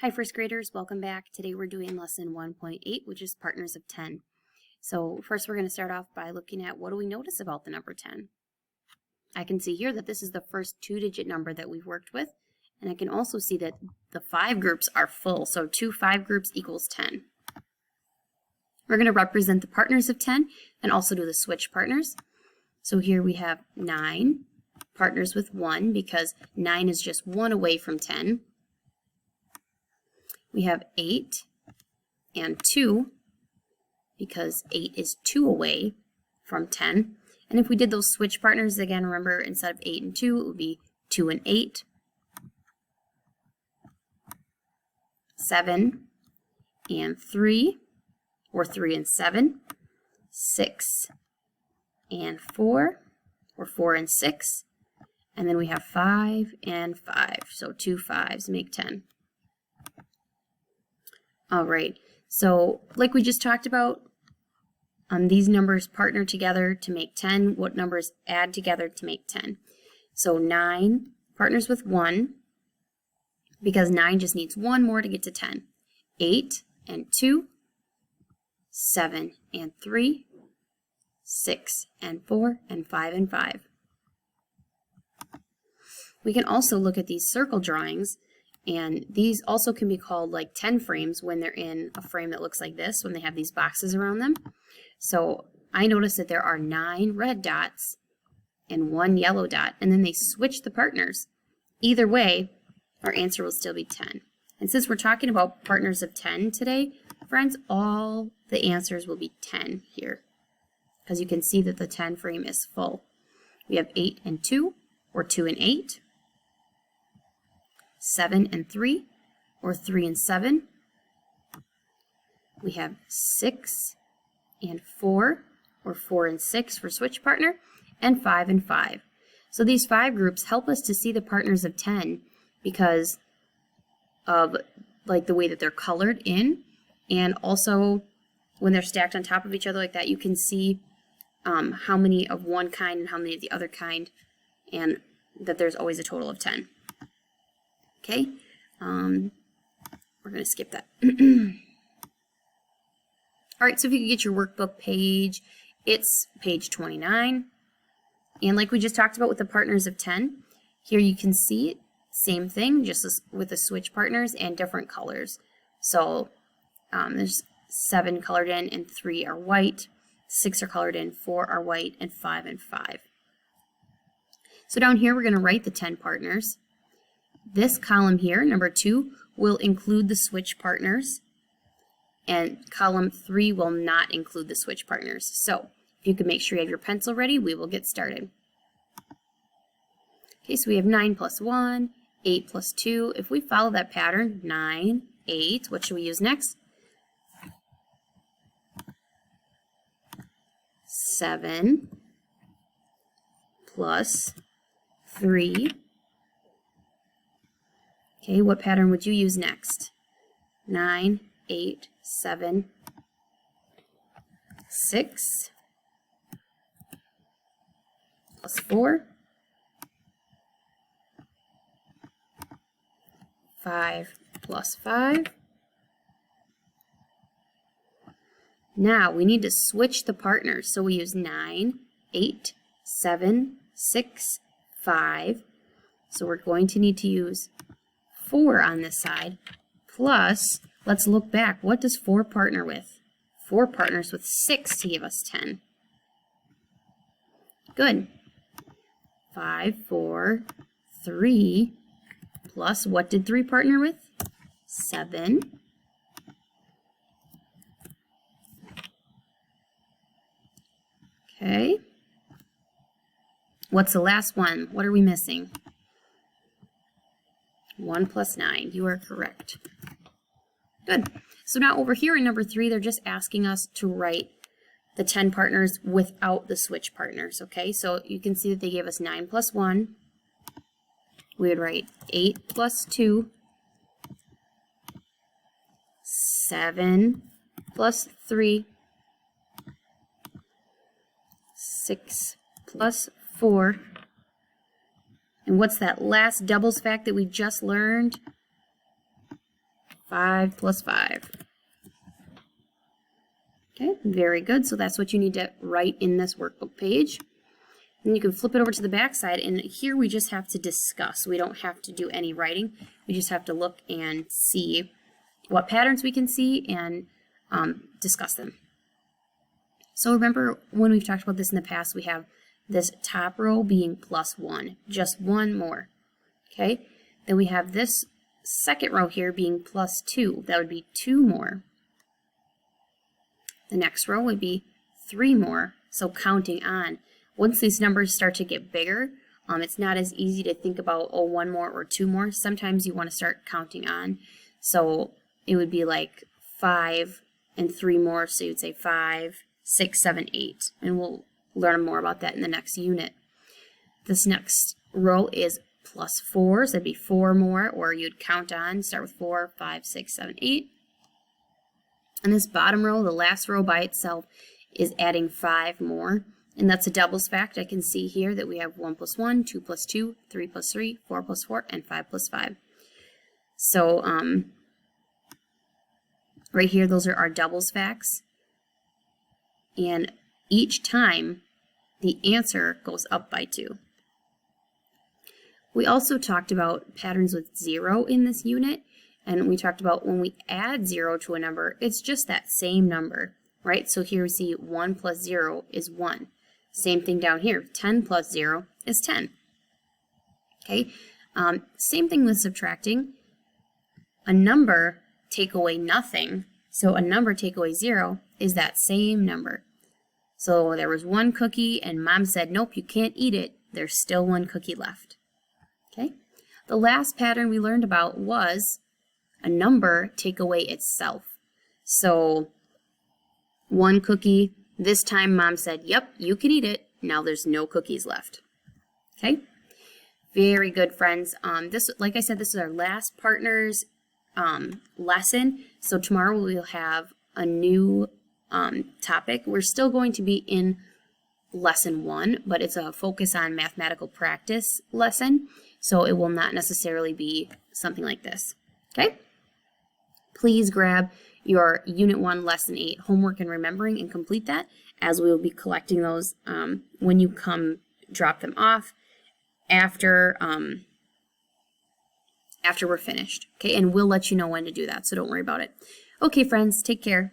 Hi first graders, welcome back. Today we're doing lesson 1.8, which is partners of 10. So first we're going to start off by looking at what do we notice about the number 10. I can see here that this is the first two-digit number that we've worked with, and I can also see that the 5 groups are full, so 2 5 groups equals 10. We're going to represent the partners of 10 and also do the switch partners. So here we have 9 partners with 1 because 9 is just 1 away from 10. We have 8 and 2 because 8 is 2 away from 10. And if we did those switch partners again, remember instead of 8 and 2, it would be 2 and 8, 7 and 3, or 3 and 7, 6 and 4, or 4 and 6, and then we have 5 and 5. So 2 5s make 10. All right, so like we just talked about, these numbers partner together to make 10. What numbers add together to make 10? So 9 partners with 1 because 9 just needs 1 more to get to 10. 8 and 2, 7 and 3, 6 and 4, and 5 and 5. We can also look at these circle drawings. And these also can be called like 10 frames when they're in a frame that looks like this, when they have these boxes around them. So I noticed that there are 9 red dots and 1 yellow dot, and then they switch the partners. Either way, our answer will still be 10. And since we're talking about partners of 10 today, friends, all the answers will be 10 here, because you can see that the 10 frame is full. We have 8 and 2, or 2 and 8. 7 and 3, or 3 and 7. We have 6 and 4, or 4 and 6 for switch partner, and 5 and 5. So these 5 groups help us to see the partners of 10 because of like the way that they're colored in, and also when they're stacked on top of each other like that, you can see how many of one kind and how many of the other kind, and that there's always a total of 10. Okay, we're going to skip that. All right, so if you could get your workbook page, it's page 29. And like we just talked about with the partners of 10, here you can see it, same thing, just with the switch partners and different colors. So there's 7 colored in and 3 are white, 6 are colored in, 4 are white, and 5 and 5. So down here we're going to write the 10 partners. This column here, number 2, will include the switch partners, and column 3 will not include the switch partners. So if you can make sure you have your pencil ready, we will get started. Okay, so we have 9 plus 1, 8 plus 2. If we follow that pattern, 9, 8, what should we use next? 7 plus 3. Okay, what pattern would you use next? 9, 8, 7, 6, plus 4, 5 plus 5. Now we need to switch the partners, so we use 9, 8, 7, 6, 5. So we're going to need to use 4 on this side, plus, let's look back. What does 4 partner with? 4 partners with 6 to give us 10. Good. 5, 4, 3, plus what did 3 partner with? 7. Okay. What's the last one? What are we missing? 1 plus 9. You are correct. Good. So now over here in number 3, they're just asking us to write the 10 partners without the switch partners. Okay, so you can see that they gave us 9 plus 1. We would write 8 plus 2, 7 plus 3, 6 plus 4, And what's that last doubles fact that we just learned? 5 plus 5. Okay, very good. So that's what you need to write in this workbook page. And you can flip it over to the back side, and here we just have to discuss. We don't have to do any writing. We just have to look and see what patterns we can see and discuss them. So remember when we've talked about this in the past, we have this top row being plus 1, just one more. Okay, then we have this second row here being plus 2. That would be 2 more. The next row would be 3 more, so counting on. Once these numbers start to get bigger, it's not as easy to think about, oh, 1 more or 2 more. Sometimes you want to start counting on. So it would be like 5 and 3 more, so you'd say 5, 6, 7, 8. And we'll learn more about that in the next unit. This next row is plus 4, so that'd be 4 more, or you'd count on, start with 4, 5, 6, 7, 8. And this bottom row, the last row by itself, is adding 5 more. And that's a doubles fact. I can see here that we have 1 plus 1, 2 plus 2, 3 plus 3, 4 plus 4, and 5 plus 5. So right here, those are our doubles facts. And each time, the answer goes up by 2. We also talked about patterns with 0 in this unit. And we talked about when we add 0 to a number, it's just that same number, right? So here we see 1 plus 0 is 1. Same thing down here, 10 plus 0 is 10. Okay, same thing with subtracting. A number take away nothing, so a number take away 0 is that same number. So there was 1 cookie and Mom said, nope, you can't eat it. There's still 1 cookie left. Okay, the last pattern we learned about was a number take away itself. So 1 cookie, this time Mom said, yep, you can eat it. Now there's no cookies left. Okay, very good, friends. This, like I said, this is our last partners lesson. So tomorrow we'll have a new topic. We're still going to be in lesson 1, but it's a focus on mathematical practice lesson. So it will not necessarily be something like this. Okay, please grab your Unit 1 Lesson 8 homework and remembering and complete that, as we will be collecting those when you come drop them off after we're finished. Okay, and we'll let you know when to do that, so don't worry about it. Okay, friends, take care.